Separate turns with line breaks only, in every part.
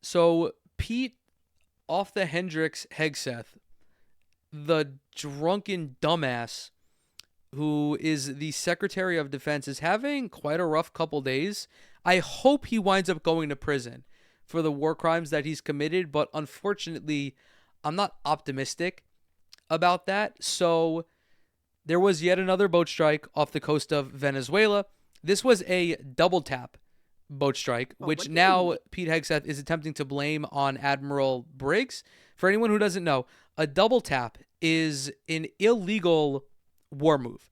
So Pete off the Hendricks Hegseth, the drunken dumbass who is the Secretary of Defense, is having quite a rough couple days. I hope he winds up going to prison for the war crimes that he's committed, but unfortunately, I'm not optimistic about that. So there was yet another boat strike off the coast of Venezuela. This was a double tap boat strike, which now Pete Hegseth is attempting to blame on Admiral Briggs. For anyone who doesn't know, a double tap is an illegal war move.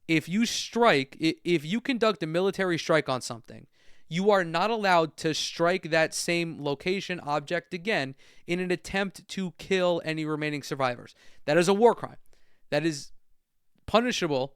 If you conduct a military strike on something, you are not allowed to strike that same location, object again in an attempt to kill any remaining survivors. That is a war crime. That is punishable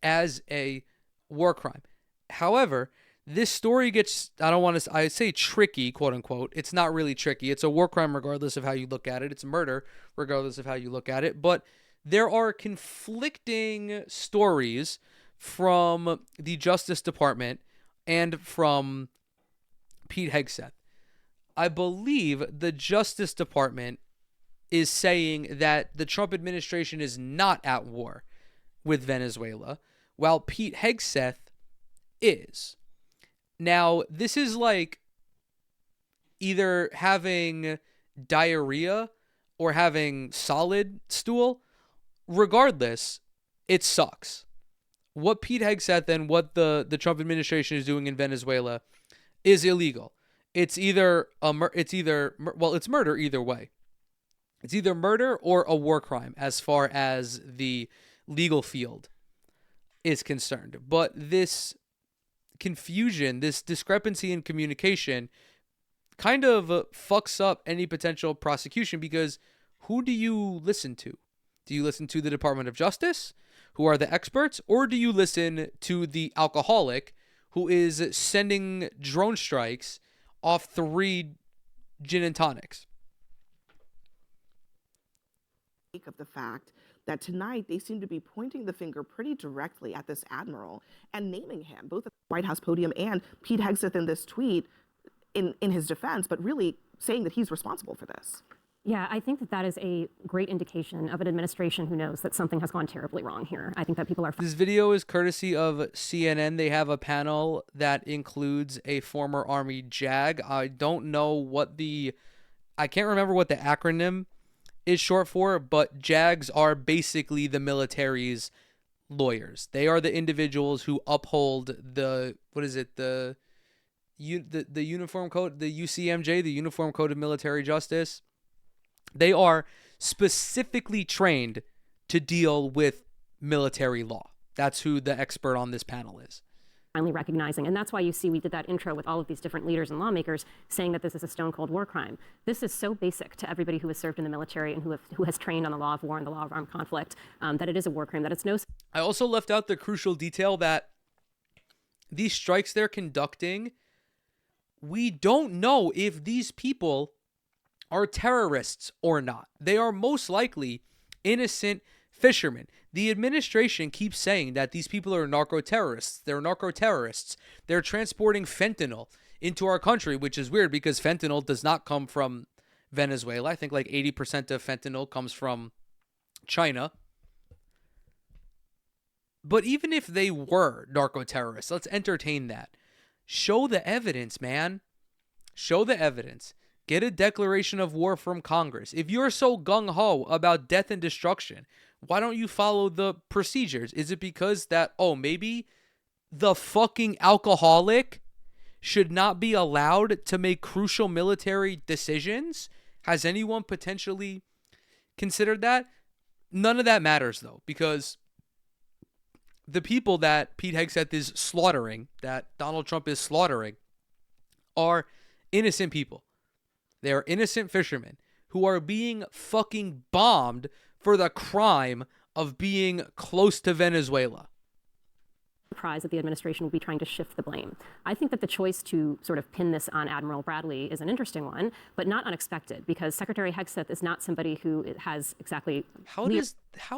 as a war crime. However, this story gets, I say tricky, quote unquote. It's not really tricky. It's a war crime regardless of how you look at it. It's murder regardless of how you look at it. But there are conflicting stories from the Justice Department and from Pete Hegseth. I believe the Justice Department is saying that the Trump administration is not at war with Venezuela, while Pete Hegseth is. Now, this is like either having diarrhea or having solid stool. Regardless, it sucks. What Pete Hegseth and what the Trump administration is doing in Venezuela is illegal. It's murder either way. It's either murder or a war crime as far as the legal field is concerned. But this confusion, this discrepancy in communication kind of fucks up any potential prosecution, because who do you listen to? Do you listen to the Department of Justice, who are the experts, or do you listen to the alcoholic who is sending drone strikes off 3 gin and tonics?
Of the fact that tonight they seem to be pointing the finger pretty directly at this admiral and naming him, both at the White House podium and Pete Hegseth in this tweet in his defense, but really saying that he's responsible for this.
Yeah, I think that is a great indication of an administration who knows that something has gone terribly wrong here. I think that people are...
This video is courtesy of CNN. They have a panel that includes a former Army JAG. I can't remember what the acronym is short for, but JAGs are basically the military's lawyers. They are the individuals who uphold the uniform code, the UCMJ, the Uniform Code of Military Justice. They are specifically trained to deal with military law. That's who the expert on this panel is.
Finally recognizing, and that's why you see we did that intro with all of these different leaders and lawmakers saying that this is a stone cold war crime. This is so basic to everybody who has served in the military and who has trained on the law of war and the law of armed conflict, that it is a war crime, that it's no...
I also left out the crucial detail that these strikes they're conducting, we don't know if these people are terrorists or not. They are most likely innocent fishermen. The administration keeps saying that these people are narco-terrorists. They're narco-terrorists. They're transporting fentanyl into our country, which is weird because fentanyl does not come from Venezuela. I think like 80% of fentanyl comes from China. But even if they were narco-terrorists, let's entertain that. Show the evidence, man. Show the evidence. Get a declaration of war from Congress. If you're so gung-ho about death and destruction, why don't you follow the procedures? Is it because that, maybe the fucking alcoholic should not be allowed to make crucial military decisions? Has anyone potentially considered that? None of that matters, though, because the people that Pete Hegseth is slaughtering, that Donald Trump is slaughtering, are innocent people. They are innocent fishermen who are being fucking bombed for the crime of being close to Venezuela.
Surprised that the administration will be trying to shift the blame. I think that the choice to sort of pin this on Admiral Bradley is an interesting one, but not unexpected, because Secretary Hegseth is not somebody who has exactly...
How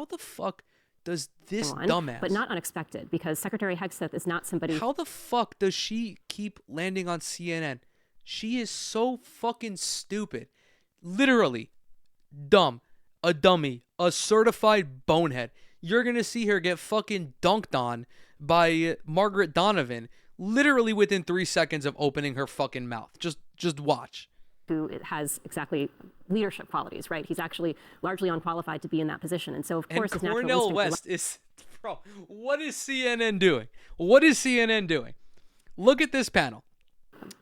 the fuck does this dumbass...
But not unexpected, because Secretary Hegseth is not somebody...
How the fuck does she keep landing on CNN? She is so fucking stupid. Literally dumb. A dummy. A certified bonehead. You're going to see her get fucking dunked on by Margaret Donovan literally within 3 seconds of opening her fucking mouth. Just watch.
Who has exactly leadership qualities, right? He's actually largely unqualified to be in that position. And so, of course, his natural
Cornel
instinct
West is... Bro, what is CNN doing? What is CNN doing? Look at this panel.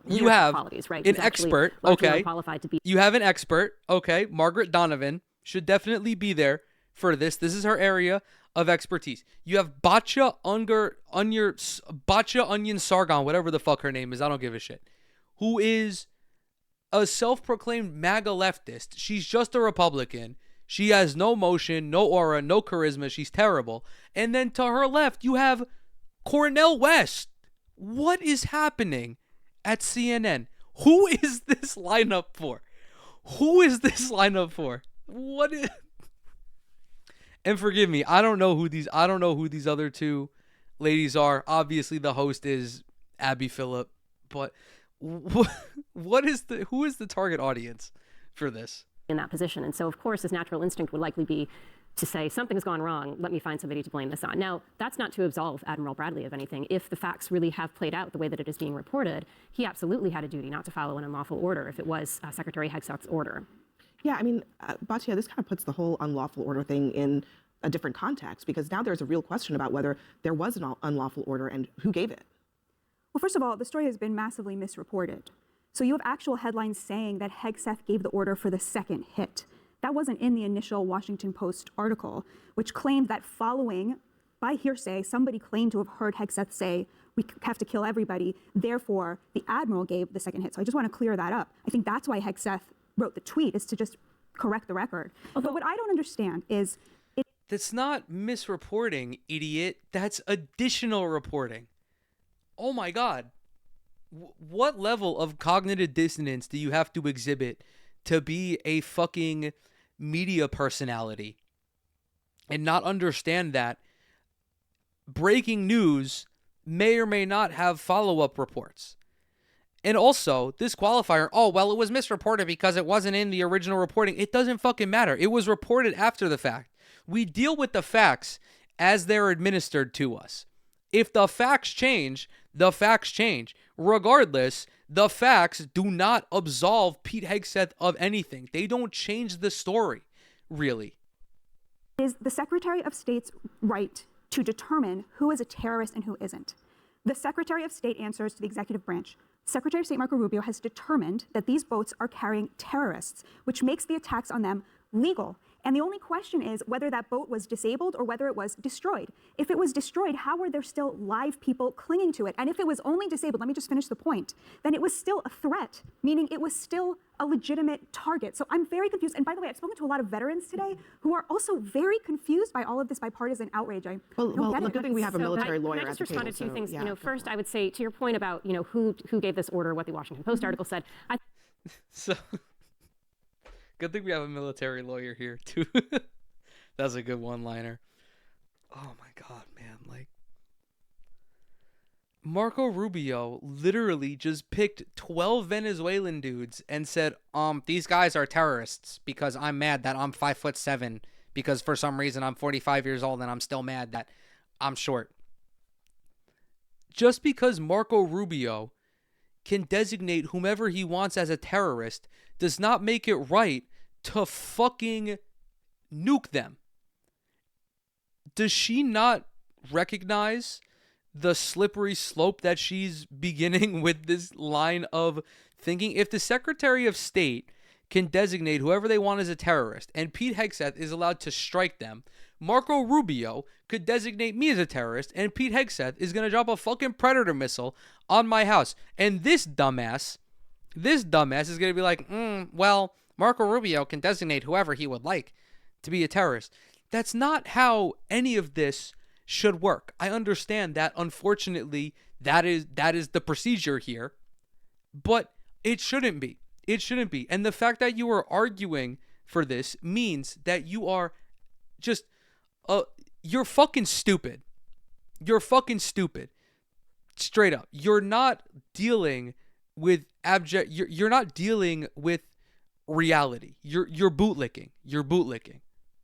You have
qualities, right?
an expert, okay?
Unqualified to be.
You have an expert, okay? Margaret Donovan should definitely be there for this. This is her area of expertise. You have Batya Onion Sargon, whatever the fuck her name is, I don't give a shit, who is a self-proclaimed MAGA leftist. She's just a Republican. She has no motion, no aura, no charisma. She's terrible. And then to her left, you have Cornel West. What is happening at CNN? Who is this lineup for? Who is this lineup for? What is... And forgive me, I don't know who these other two ladies are. Obviously, the host is Abby Phillip, but who is the target audience for this?
In that position. And so, of course, his natural instinct would likely be to say, something's gone wrong, let me find somebody to blame this on. Now, that's not to absolve Admiral Bradley of anything. If the facts really have played out the way that it is being reported, he absolutely had a duty not to follow an unlawful order if it was Secretary Hegseth's order.
Yeah, I mean, Batya, this kind of puts the whole unlawful order thing in a different context, because now there's a real question about whether there was an unlawful order and who gave it.
Well, first of all, the story has been massively misreported. So you have actual headlines saying that Hegseth gave the order for the second hit. That wasn't in the initial Washington Post article, which claimed that following, by hearsay, somebody claimed to have heard Hegseth say, we have to kill everybody, therefore the admiral gave the second hit. So I just want to clear that up. I think that's why Hegseth wrote the tweet, is to just correct the record. But what I don't understand is...
That's not misreporting, idiot. That's additional reporting. Oh my God. What level of cognitive dissonance do you have to exhibit to be a fucking media personality and not understand that breaking news may or may not have follow-up reports? And also, this qualifier, oh, well, it was misreported because it wasn't in the original reporting. It doesn't fucking matter. It was reported after the fact. We deal with the facts as they're administered to us. If the facts change, the facts change. Regardless, the facts do not absolve Pete Hegseth of anything. They don't change the story, really.
It is the Secretary of State's right to determine who is a terrorist and who isn't. The Secretary of State answers to the executive branch. Secretary of State Marco Rubio has determined that these boats are carrying terrorists, which makes the attacks on them legal. And the only question is whether that boat was disabled or whether it was destroyed. If it was destroyed, how are there still live people clinging to it? And if it was only disabled, let me just finish the point, then it was still a threat, meaning it was still a legitimate target. So I'm very confused. And by the way, I've spoken to a lot of veterans today who are also very confused by all of this bipartisan outrage. I don't get it.
Good thing we have a military lawyer
Can I
at
just
the
respond
table.
to two things?
Yeah,
First, I would say to your point about who gave this order, what the Washington Post article said.
So, good thing we have a military lawyer here too. That's a good one-liner. Oh my God, man. Like, Marco Rubio literally just picked 12 Venezuelan dudes and said, these guys are terrorists because I'm mad that I'm 5'7", because for some reason I'm 45 years old and I'm still mad that I'm short. Just because Marco Rubio can designate whomever he wants as a terrorist does not make it right to fucking nuke them. Does she not recognize the slippery slope that she's beginning with this line of thinking? If the Secretary of State can designate whoever they want as a terrorist and Pete Hegseth is allowed to strike them, Marco Rubio could designate me as a terrorist and Pete Hegseth is going to drop a fucking Predator missile on my house. And this dumbass is going to be like, well, Marco Rubio can designate whoever he would like to be a terrorist. That's not how any of this should work. I understand that, unfortunately, that is the procedure here, but it shouldn't be. It shouldn't be. And the fact that you are arguing for this means that you are just, you're fucking stupid. You're fucking stupid. Straight up. You're not dealing with abject. You're not dealing with reality. You're bootlicking.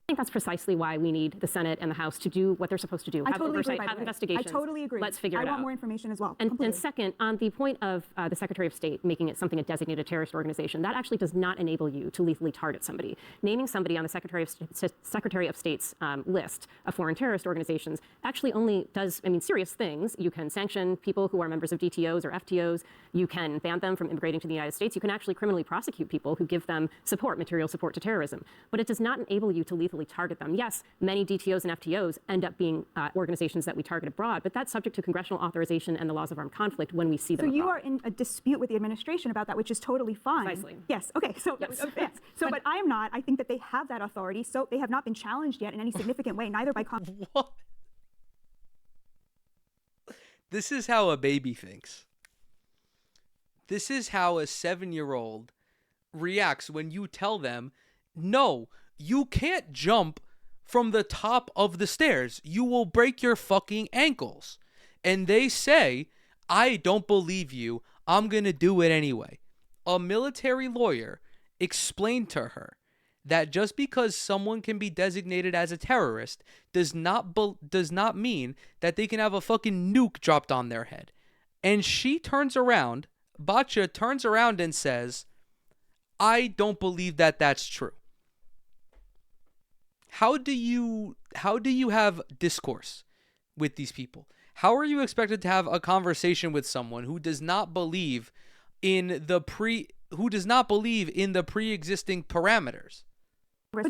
I think that's precisely why we need the Senate and the House to do what they're supposed to do.
I
Have
totally agree,
oversight,
by the
have
way.
investigations.
I totally agree.
Let's figure it out.
I want more information as well.
And second, on the point of the Secretary of State making it something a designated terrorist organization, that actually does not enable you to lethally target somebody. Naming somebody on the Secretary of State's list of foreign terrorist organizations actually only does, serious things. You can sanction people who are members of DTOs or FTOs. You can ban them from immigrating to the United States. You can actually criminally prosecute people who give them material support to terrorism. But it does not enable you to lethally target them. Yes, many DTOs and FTOs end up being organizations that we target abroad, but that's subject to congressional authorization and the laws of armed conflict when we see them
So you
abroad.
are in a dispute with the administration about that, which is totally fine.
Precisely.
Yes. Okay. So yes. So, but I am not. I think that they have that authority. So they have not been challenged yet in any significant way, neither by Congress.
What? This is how a baby thinks. This is how a 7-year-old reacts when you tell them, no, you can't jump from the top of the stairs. You will break your fucking ankles. And they say, I don't believe you. I'm going to do it anyway. A military lawyer explained to her that just because someone can be designated as a terrorist does not mean that they can have a fucking nuke dropped on their head. And she turns around, Batya turns around and says, I don't believe that that's true. How do you have discourse with these people? How are you expected to have a conversation with someone who does not believe in the pre-existing parameters?
But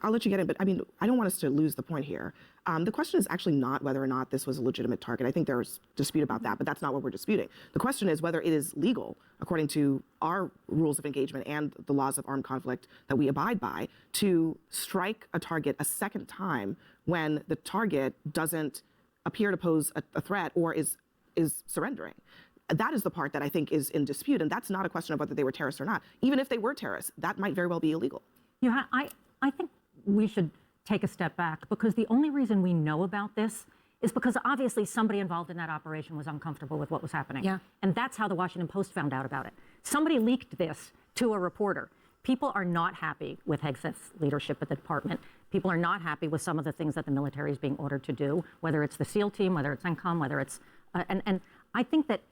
I'll let you get in, but I don't want us to lose the point here. The question is actually not whether or not this was a legitimate target. I think there's dispute about that, but that's not what we're disputing. The question is whether it is legal, according to our rules of engagement and the laws of armed conflict that we abide by, to strike a target a second time when the target doesn't appear to pose a threat or is surrendering. That is the part that I think is in dispute, and that's not a question of whether they were terrorists or not. Even if they were terrorists, that might very well be illegal.
I think we should take a step back, because the only reason we know about this is because obviously somebody involved in that operation was uncomfortable with what was happening. Yeah. And that's how the Washington Post found out about it. Somebody leaked this to a reporter. People are not happy with Hegseth's leadership at the department. People are not happy with some of the things that the military is being ordered to do, whether it's the SEAL team, whether it's CENTCOM, whether it's... and I think that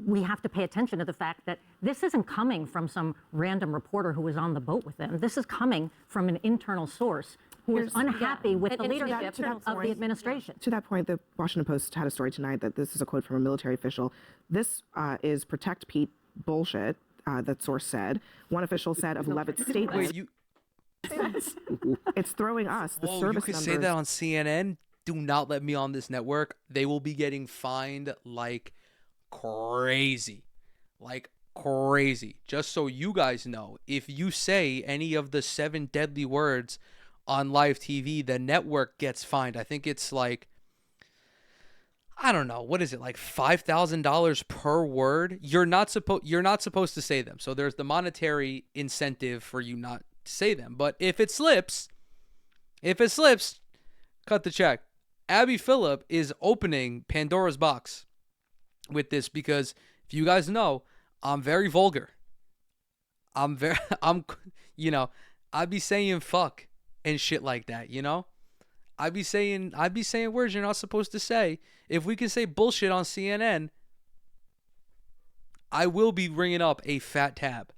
we have to pay attention to the fact that this isn't coming from some random reporter who was on the boat with them. This is coming from an internal source who is unhappy with the leadership of the administration.
To that point, the Washington Post had a story tonight that this is a quote from a military official. This is protect Pete bullshit, that source said. One official said of Levitt's statement.
Wait,
it's throwing us, the
whoa,
service
you could
members.
say that on CNN? Do not let me on this network. They will be getting fined like crazy. Just so you guys know, if you say any of the 7 deadly words on live TV, the network gets fined. I think it's like, I don't know, what is it, like $5,000 per word? You're not supposed to say them. So there's the monetary incentive for you not to say them. But if it slips, cut the check. Abby Phillip is opening Pandora's box with this, because if you guys know, I'm very vulgar. I'd be saying fuck and shit like that, I'd be saying words you're not supposed to say. If we can say bullshit on CNN, I will be ringing up a fat tab.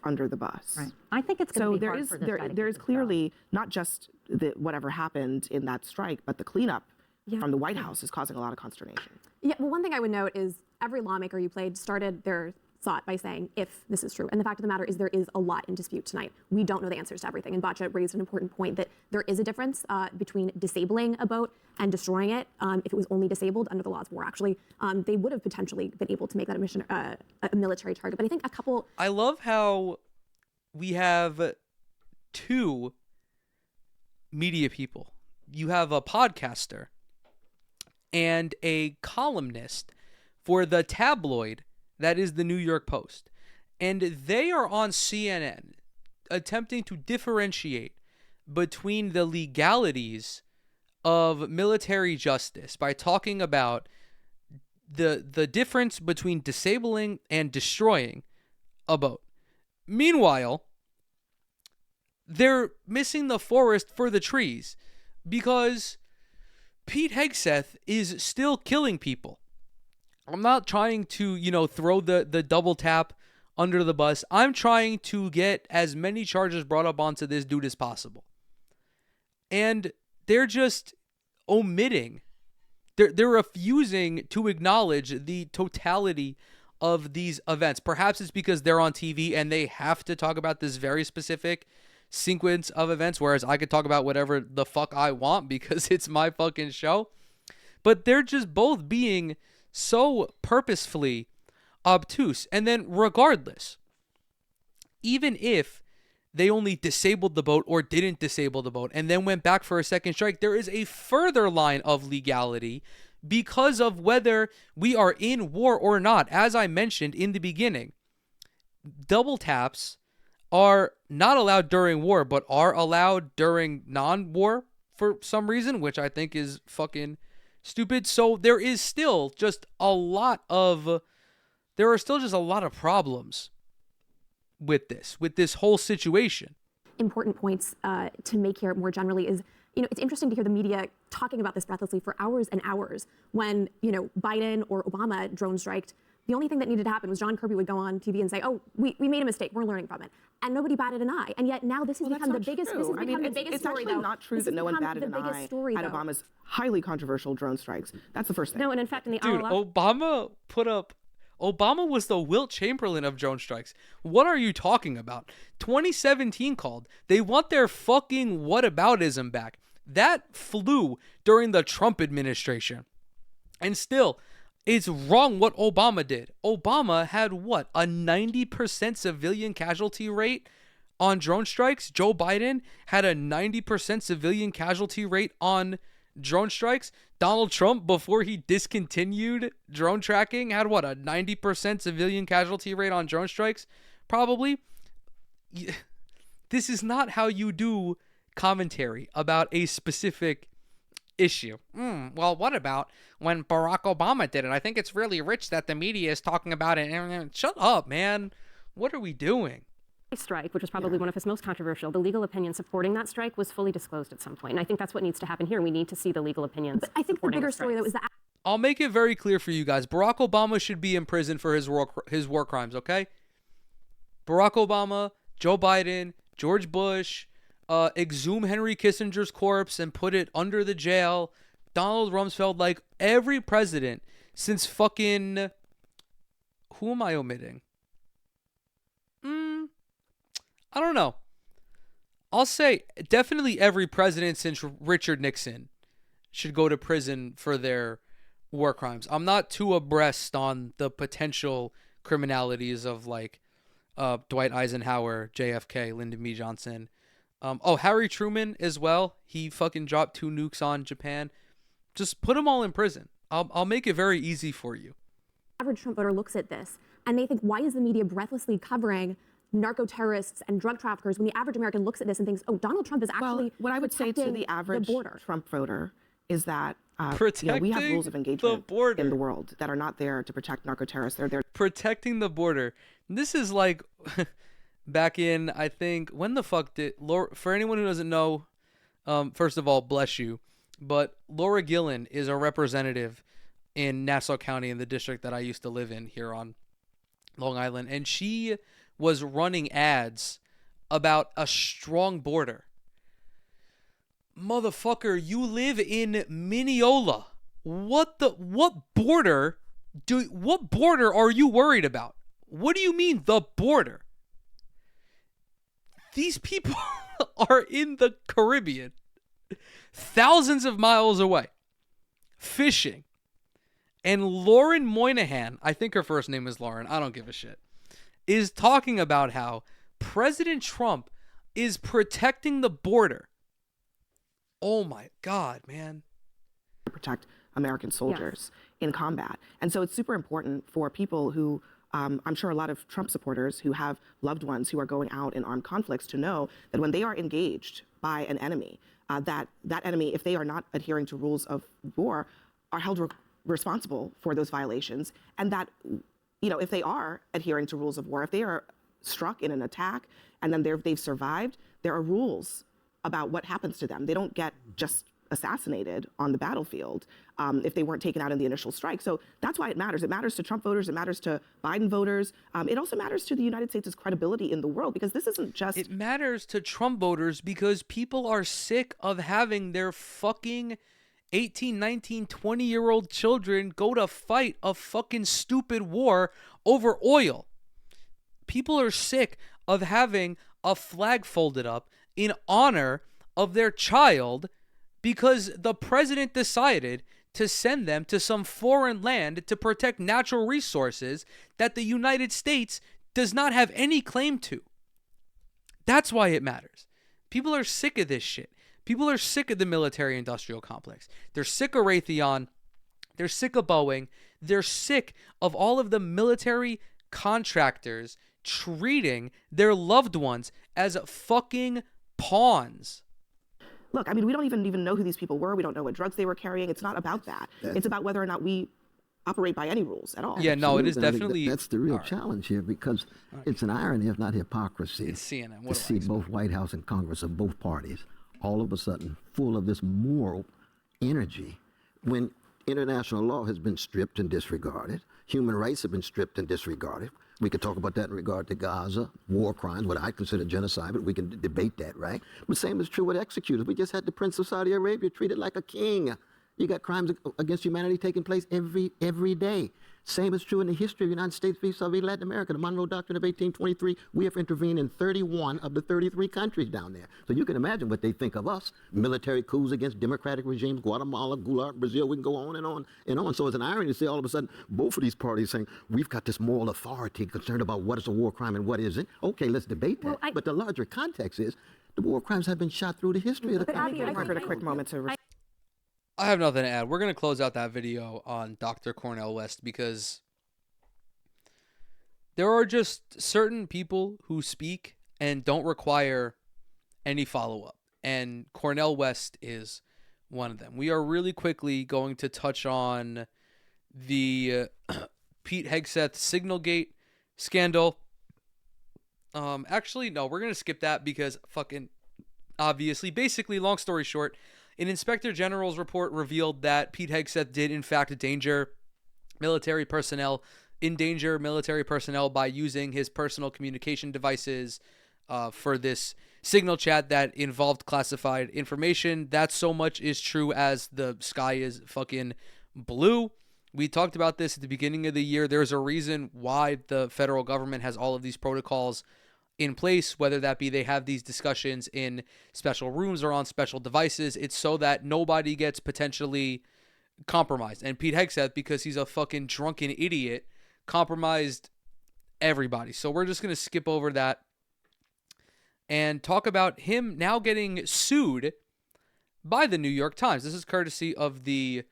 Under the bus.
Right. I think it's going to be hard for this guy to
there is
keep his
clearly not just whatever happened in that strike, but the cleanup from the White House is causing a lot of consternation.
Yeah, well, one thing I would note is every lawmaker you played started their thought by saying, if this is true. And the fact of the matter is there is a lot in dispute tonight. We don't know the answers to everything. And Batya raised an important point that there is a difference between disabling a boat and destroying it. If it was only disabled under the laws of war, actually, they would have potentially been able to make that a military target. But I think a couple...
I love how we have 2 media people. You have a podcaster and a columnist for the tabloid that is the New York Post. And they are on CNN attempting to differentiate between the legalities of military justice by talking about the difference between disabling and destroying a boat. Meanwhile, they're missing the forest for the trees because Pete Hegseth is still killing people. I'm not trying to, throw the double tap under the bus. I'm trying to get as many charges brought up onto this dude as possible. And they're just omitting. They're refusing to acknowledge the totality of these events. Perhaps it's because they're on TV and they have to talk about this very specific sequence of events, whereas I could talk about whatever the fuck I want because it's my fucking show. But they're just both being so purposefully obtuse. And then regardless, even if they only disabled the boat or didn't disable the boat and then went back for a second strike, there is a further line of legality because of whether we are in war or not. As I mentioned in the beginning, double taps are not allowed during war, but are allowed during non-war for some reason, which I think is fucking stupid. So there are still just a lot of problems with this whole situation.
Important points to make here more generally is, it's interesting to hear the media talking about this breathlessly for hours and hours when, Biden or Obama drone striked. The only thing that needed to happen was John Kirby would go on TV and say, oh, we made a mistake. We're learning from it. And nobody batted an eye. And yet now this has become the biggest story, though.
It's actually not true that no one batted an eye at Obama's highly controversial drone strikes. That's the first thing.
No, and in fact, in the
Dude, Obama was the Wilt Chamberlain of drone strikes. What are you talking about? 2017 called. They want their fucking whataboutism back. That flew during the Trump administration. And still, it's wrong what Obama did. Obama had what? A 90% civilian casualty rate on drone strikes. Joe Biden had a 90% civilian casualty rate on drone strikes. Donald Trump, before he discontinued drone tracking, had what? A 90% civilian casualty rate on drone strikes? Probably. This is not how you do commentary about a specific issue. Well, what about when Barack Obama did it? I think it's really rich that the media is talking about it. Shut up, man. What are we doing?
Strike, which was probably one of his most controversial, the legal opinion supporting that strike was fully disclosed at some point. And I think that's what needs to happen here. We need to see the legal opinions.
But I think the bigger story, though, is that
I'll make it very clear for you guys. Barack Obama should be in prison for his war crimes, okay? Barack Obama, Joe Biden, George Bush, exhume Henry Kissinger's corpse and put it under the jail. Donald Rumsfeld, like every president since fucking... Who am I omitting? I don't know. I'll say definitely every president since Richard Nixon should go to prison for their war crimes. I'm not too abreast on the potential criminalities of like Dwight Eisenhower, JFK, Lyndon B. Johnson. Harry Truman as well. He fucking dropped 2 nukes on Japan. Just put them all in prison. I'll make it very easy for you.
Average Trump voter looks at this and they think, why is the media breathlessly covering narco-terrorists and drug traffickers when the average American looks at this and thinks, oh, Donald Trump is actually
what I would say to the average Trump voter is that we have rules of engagement in the world that are not there to protect narco-terrorists. They're there
protecting the border. This is like back in, I think, when the fuck did Laura, for anyone who doesn't know, first of all, bless you, but Laura Gillen is a representative in Nassau County in the district that I used to live in here on Long Island, and she was running ads about a strong border. Motherfucker, you live in Mineola. What border are you worried about? What do you mean the border? These people are in the Caribbean, thousands of miles away, fishing. And Lauren Moynihan, I think her first name is Lauren, I don't give a shit, is talking about how President Trump is protecting the border. Oh my God, man.
Protect American soldiers in combat. And so it's super important for people who, I'm sure a lot of Trump supporters who have loved ones who are going out in armed conflicts to know that when they are engaged by an enemy, that enemy, if they are not adhering to rules of war, are held responsible for those violations, and that, if they are adhering to rules of war, if they are struck in an attack and then they've survived, there are rules about what happens to them. They don't get just assassinated on the battlefield if they weren't taken out in the initial strike. So that's why it matters. It matters to Trump voters. It matters to Biden voters. It also matters to the United States' credibility in the world, because this isn't just...
It matters to Trump voters because people are sick of having their fucking 18, 19, 20-year-old children go to fight a fucking stupid war over oil. People are sick of having a flag folded up in honor of their child because the president decided to send them to some foreign land to protect natural resources that the United States does not have any claim to. That's why it matters. People are sick of this shit. People are sick of the military-industrial complex. They're sick of Raytheon. They're sick of Boeing. They're sick of all of the military contractors treating their loved ones as fucking pawns.
Look, I mean, we don't even know who these people were. We don't know what drugs they were carrying. It's not about that. It's about whether or not we operate by any rules at all.
Yeah, no, it is
Absolutely. I think
definitely...
that's the real challenge here, because it's an irony, if not hypocrisy,
It's CNN.
to
What do I
see
expect?
both White House and Congress of both parties all of a sudden full of this moral energy when international law has been stripped and disregarded. Human rights have been stripped and disregarded. We could talk about that in regard to Gaza, war crimes, what I consider genocide, but we can debate that, right? But same is true with executors. We just had the Prince of Saudi Arabia treated like a king. You got crimes against humanity taking place every day. Same is true in the history of the United States vis-a-vis Latin America. The Monroe Doctrine of 1823, we have intervened in 31 of the 33 countries down there. So you can imagine what they think of us. Military coups against democratic regimes, Guatemala, Gulag, Brazil, we can go on and on and on. So it's an irony to see all of a sudden both of these parties saying, we've got this moral authority concerned about what is a war crime and what isn't. Okay, let's debate that.
Well,
but the larger context is the war crimes have been shot through the history of the
But
country.
Abby, Margaret, a quick moment to...
I have nothing to add. We're going to close out that video on Dr. Cornel West because there are just certain people who speak and don't require any follow-up. And Cornel West is one of them. We are really quickly going to touch on the Pete Hegseth Signalgate scandal. Actually, no, we're going to skip that because fucking obviously, basically, long story short, an Inspector General's report revealed that Pete Hegseth did, in fact, endanger military personnel by using his personal communication devices for this signal chat that involved classified information. That so much is true as the sky is fucking blue. We talked about this at the beginning of the year. There's a reason why the federal government has all of these protocols in place, whether that be they have these discussions in special rooms or on special devices. It's so that nobody gets potentially compromised. And Pete Hegseth, because he's a fucking drunken idiot, compromised everybody. So we're just going to skip over that and talk about him now getting sued by the New York Times. This is courtesy of the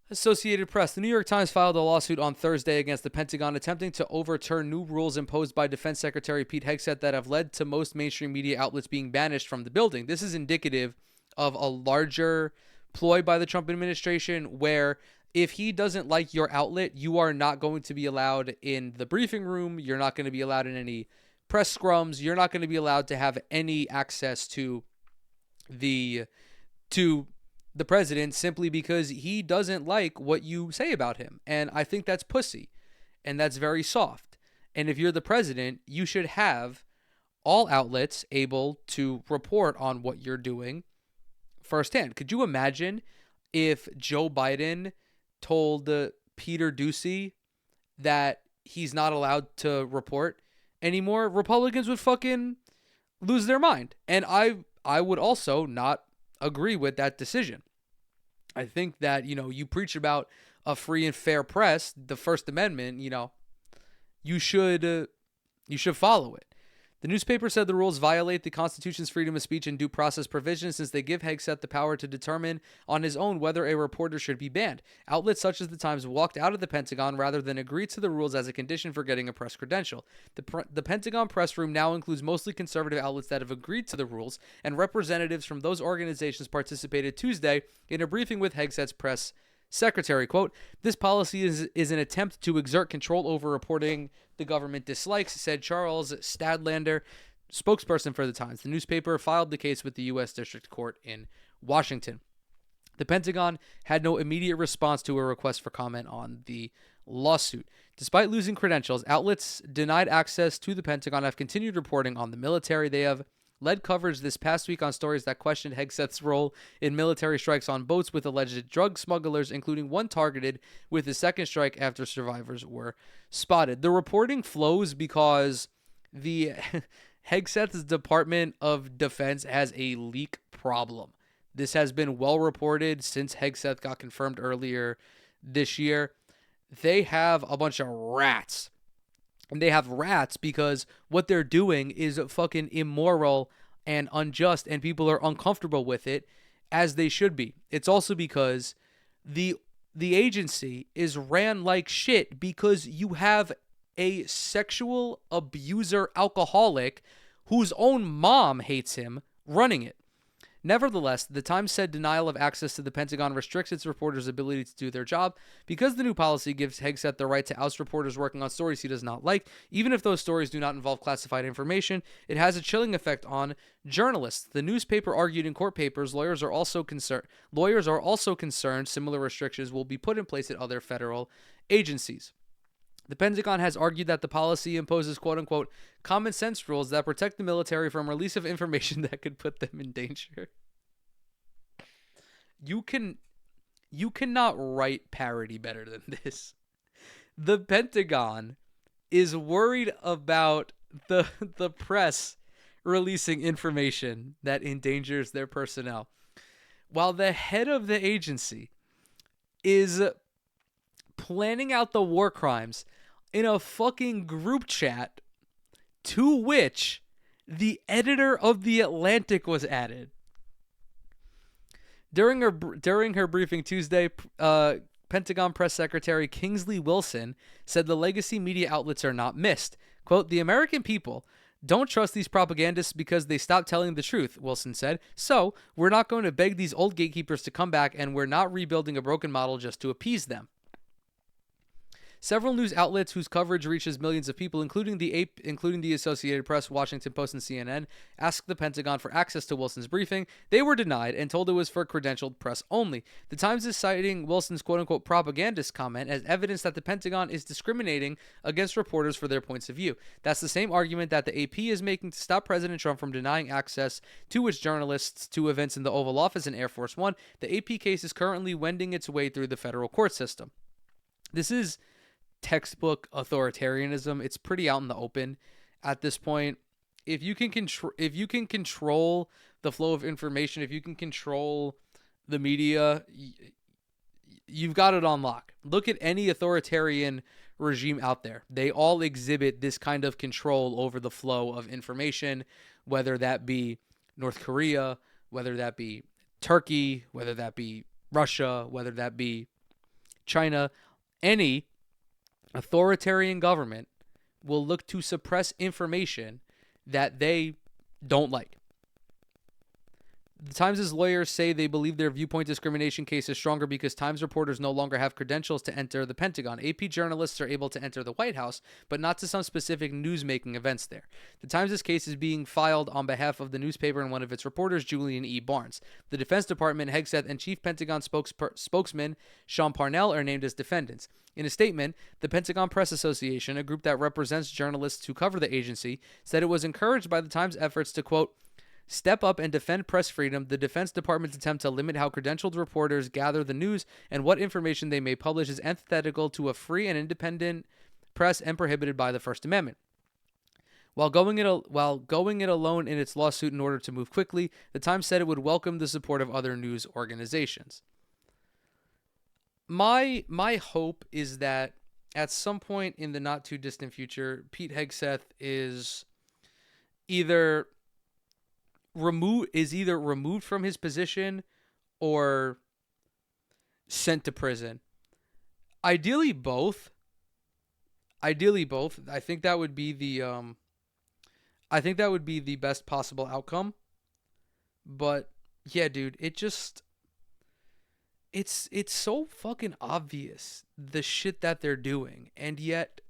Associated Press. The New York Times filed a lawsuit on Thursday against the Pentagon attempting to overturn new rules imposed by Defense Secretary Pete Hegseth that have led to most mainstream media outlets being banished from the building. This is indicative of a larger ploy by the Trump administration where if he doesn't like your outlet, you are not going to be allowed in the briefing room. You're not going to be allowed in any press scrums. You're not going to be allowed to have any access to the president simply because he doesn't like what you say about him. And I think that's pussy. And that's very soft. And if you're the president, you should have all outlets able to report on what you're doing firsthand. Could you imagine if Joe Biden told Peter Doocy that he's not allowed to report anymore? Republicans would fucking lose their mind. And I would also not agree with that decision. I think that, you preach about a free and fair press, the First Amendment, you should follow it. The newspaper said the rules violate the Constitution's freedom of speech and due process provisions since they give Hegseth the power to determine on his own whether a reporter should be banned. Outlets such as the Times walked out of the Pentagon rather than agree to the rules as a condition for getting a press credential. The Pentagon press room now includes mostly conservative outlets that have agreed to the rules, and representatives from those organizations participated Tuesday in a briefing with Hegseth's press secretary. Quote, this policy is an attempt to exert control over reporting the government dislikes, said Charles Stadlander, spokesperson for the Times. The newspaper filed the case with the U.S. District Court in Washington. The Pentagon had no immediate response to a request for comment on the lawsuit. Despite losing credentials, outlets denied access to the Pentagon have continued reporting on the military. They have led coverage this past week on stories that questioned Hegseth's role in military strikes on boats with alleged drug smugglers, including one targeted with a second strike after survivors were spotted. The reporting flows because the Hegseth's Department of Defense has a leak problem. This has been well reported since Hegseth got confirmed earlier this year. They have a bunch of rats. And they have rats because what they're doing is fucking immoral and unjust, and people are uncomfortable with it, as they should be. It's also because the agency is ran like shit because you have a sexual abuser alcoholic whose own mom hates him running it. Nevertheless, the Times said denial of access to the Pentagon restricts its reporters' ability to do their job because the new policy gives Hegseth the right to oust reporters working on stories he does not like, even if those stories do not involve classified information. It has a chilling effect on journalists. The newspaper argued in court papers lawyers are also concerned similar restrictions will be put in place at other federal agencies. The Pentagon has argued that the policy imposes quote-unquote common sense rules that protect the military from release of information that could put them in danger. You cannot write parody better than this. The Pentagon is worried about the press releasing information that endangers their personnel, while the head of the agency is planning out the war crimes in a fucking group chat to which the editor of The Atlantic was added. During her briefing Tuesday, Pentagon Press Secretary Kingsley Wilson said the legacy media outlets are not missed. Quote, the American people don't trust these propagandists because they stopped telling the truth, Wilson said. So, we're not going to beg these old gatekeepers to come back, and we're not rebuilding a broken model just to appease them. Several news outlets whose coverage reaches millions of people, including the Associated Press, Washington Post, and CNN, asked the Pentagon for access to Wilson's briefing. They were denied and told it was for credentialed press only. The Times is citing Wilson's quote-unquote propagandist comment as evidence that the Pentagon is discriminating against reporters for their points of view. That's the same argument that the AP is making to stop President Trump from denying access to its journalists to events in the Oval Office and Air Force One. The AP case is currently wending its way through the federal court system. This is textbook authoritarianism. It's pretty out in the open at this point. If you can control the flow of information, if you can control the media, you've got it on lock. Look at any authoritarian regime out there. They all exhibit this kind of control over the flow of information, whether that be North Korea, whether that be Turkey, whether that be Russia, whether that be China. Any authoritarian government will look to suppress information that they don't like. The Times' lawyers say they believe their viewpoint discrimination case is stronger because Times reporters no longer have credentials to enter the Pentagon. AP journalists are able to enter the White House, but not to some specific news-making events there. The Times' case is being filed on behalf of the newspaper and one of its reporters, Julian E. Barnes. The Defense Department, Hegseth, and Chief Pentagon spokesman Sean Parnell are named as defendants. In a statement, the Pentagon Press Association, a group that represents journalists who cover the agency, said it was encouraged by the Times' efforts to, quote, step up and defend press freedom. The Defense Department's attempt to limit how credentialed reporters gather the news and what information they may publish is antithetical to a free and independent press and prohibited by the First Amendment. While going it alone in its lawsuit in order to move quickly, the Times said it would welcome the support of other news organizations. My hope is that at some point in the not too distant future, Pete Hegseth is either removed from his position or sent to prison. Ideally both. I think that would be the best possible outcome. But yeah, dude, it's so fucking obvious the shit that they're doing, and yet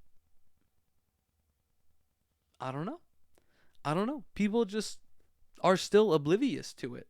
I don't know. People just are still oblivious to it.